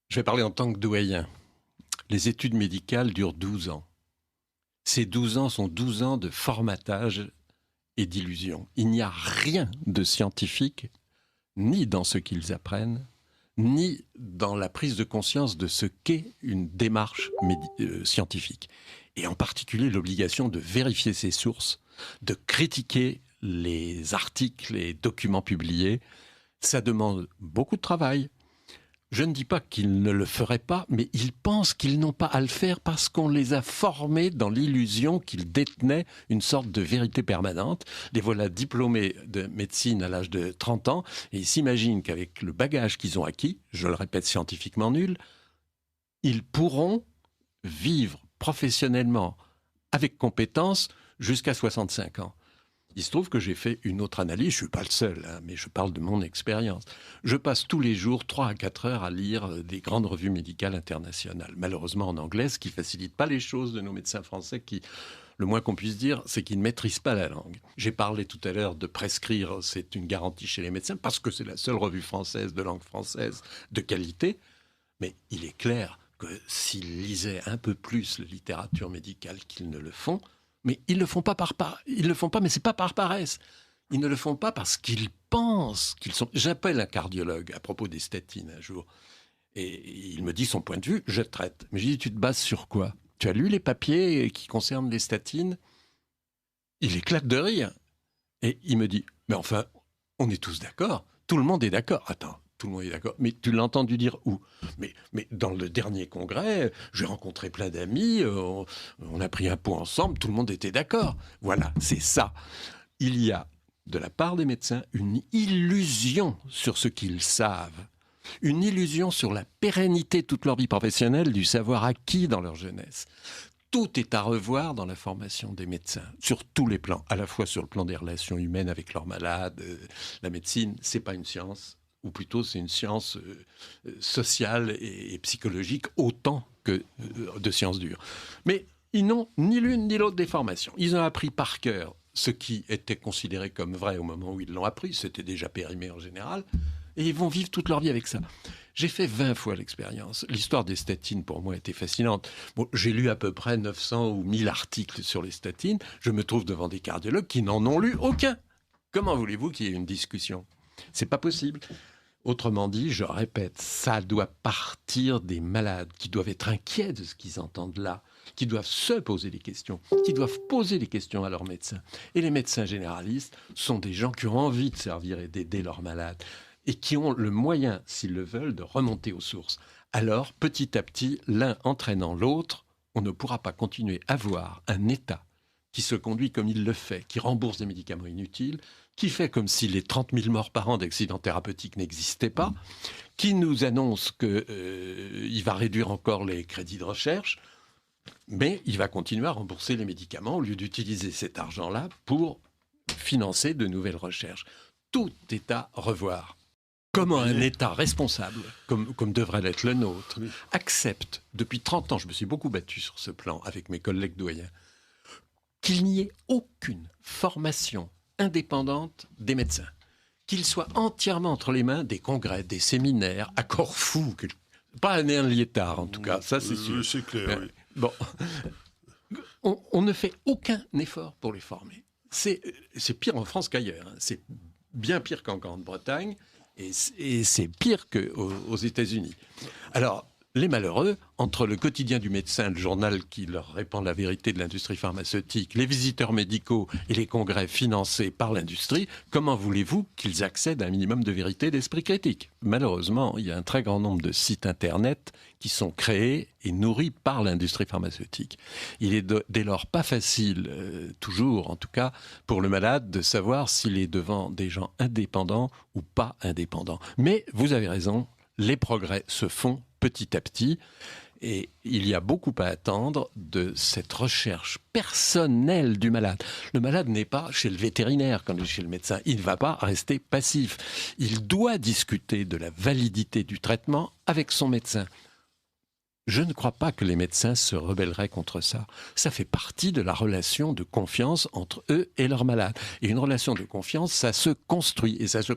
Je vais parler en tant que doyen. Les études médicales durent 12 ans. Ces 12 ans sont 12 ans de formatage et d'illusion. Il n'y a rien de scientifique, ni dans ce qu'ils apprennent, ni dans la prise de conscience de ce qu'est une démarche scientifique. Et en particulier l'obligation de vérifier ses sources, de critiquer les articles et documents publiés. Ça demande beaucoup de travail. Je ne dis pas qu'ils ne le feraient pas, mais ils pensent qu'ils n'ont pas à le faire parce qu'on les a formés dans l'illusion qu'ils détenaient une sorte de vérité permanente. Les voilà diplômés de médecine à l'âge de 30 ans et ils s'imaginent qu'avec le bagage qu'ils ont acquis, je le répète scientifiquement nul, ils pourront vivre professionnellement avec compétence jusqu'à 65 ans. Il se trouve que j'ai fait une autre analyse, je ne suis pas le seul, mais je parle de mon expérience. Je passe tous les jours 3 à 4 heures à lire des grandes revues médicales internationales, malheureusement en anglais, ce qui ne facilite pas les choses de nos médecins français qui, le moins qu'on puisse dire, c'est qu'ils ne maîtrisent pas la langue. J'ai parlé tout à l'heure de prescrire, c'est une garantie chez les médecins, parce que c'est la seule revue française de langue française de qualité, mais il est clair que s'ils lisaient un peu plus la littérature médicale qu'ils ne le font, mais ils le font pas ils le font pas, mais c'est pas par paresse. Ils ne le font pas parce qu'ils pensent qu'ils sont. J'appelle un cardiologue à propos des statines un jour, et il me dit son point de vue. Je traite, mais je dis tu te bases sur quoi? Tu as lu les papiers qui concernent les statines? Il éclate de rire et il me dit mais enfin, on est tous d'accord. Tout le monde est d'accord. Attends. Tout le monde est d'accord. Mais tu l'as entendu dire où? mais dans le dernier congrès, j'ai rencontré plein d'amis, on a pris un pot ensemble, tout le monde était d'accord. Voilà, c'est ça. Il y a, de la part des médecins, une illusion sur ce qu'ils savent. Une illusion sur la pérennité toute leur vie professionnelle du savoir acquis dans leur jeunesse. Tout est à revoir dans la formation des médecins, sur tous les plans, à la fois sur le plan des relations humaines avec leurs malades. La médecine, c'est pas une science, ou plutôt c'est une science sociale et psychologique autant que de sciences dures. Mais ils n'ont ni l'une ni l'autre des formations. Ils ont appris par cœur ce qui était considéré comme vrai au moment où ils l'ont appris, c'était déjà périmé en général, et ils vont vivre toute leur vie avec ça. J'ai fait 20 fois l'expérience. L'histoire des statines, pour moi, était fascinante. Bon, j'ai lu à peu près 900 ou 1000 articles sur les statines. Je me trouve devant des cardiologues qui n'en ont lu aucun. Comment voulez-vous qu'il y ait une discussion? C'est pas possible. Autrement dit, je répète, ça doit partir des malades qui doivent être inquiets de ce qu'ils entendent là, qui doivent se poser des questions, qui doivent poser des questions à leurs médecins. Et les médecins généralistes sont des gens qui ont envie de servir et d'aider leurs malades et qui ont le moyen, s'ils le veulent, de remonter aux sources. Alors, petit à petit, l'un entraînant l'autre, on ne pourra pas continuer à avoir un État qui se conduit comme il le fait, qui rembourse des médicaments inutiles, qui fait comme si les 30 000 morts par an d'accidents thérapeutiques n'existaient pas, qui nous annonce qu'il va réduire encore les crédits de recherche, mais il va continuer à rembourser les médicaments au lieu d'utiliser cet argent-là pour financer de nouvelles recherches. Tout est à revoir. Comment un État responsable, comme devrait l'être le nôtre, accepte, depuis 30 ans, je me suis beaucoup battu sur ce plan avec mes collègues doyens, qu'il n'y ait aucune formation indépendante des médecins, qu'ils soient entièrement entre les mains des congrès, des séminaires, à Corfou, pas à Néan-Liétard en tout cas, ça c'est sûr. C'est clair, oui. Bon, on ne fait aucun effort pour les former. C'est pire en France qu'ailleurs, hein. C'est bien pire qu'en Grande-Bretagne, et c'est pire qu'aux États-Unis. Alors, les malheureux, entre le quotidien du médecin, le journal qui leur répand la vérité de l'industrie pharmaceutique, les visiteurs médicaux et les congrès financés par l'industrie, comment voulez-vous qu'ils accèdent à un minimum de vérité et d'esprit critique? Malheureusement, il y a un très grand nombre de sites internet qui sont créés et nourris par l'industrie pharmaceutique. Il est dès lors pas facile, toujours en tout cas, pour le malade de savoir s'il est devant des gens indépendants ou pas indépendants. Mais vous avez raison, les progrès se font petit à petit, et il y a beaucoup à attendre de cette recherche personnelle du malade. Le malade n'est pas chez le vétérinaire comme chez le médecin, il ne va pas rester passif. Il doit discuter de la validité du traitement avec son médecin. Je ne crois pas que les médecins se rebelleraient contre ça. Ça fait partie de la relation de confiance entre eux et leurs malades. Et une relation de confiance, ça se construit, et ça se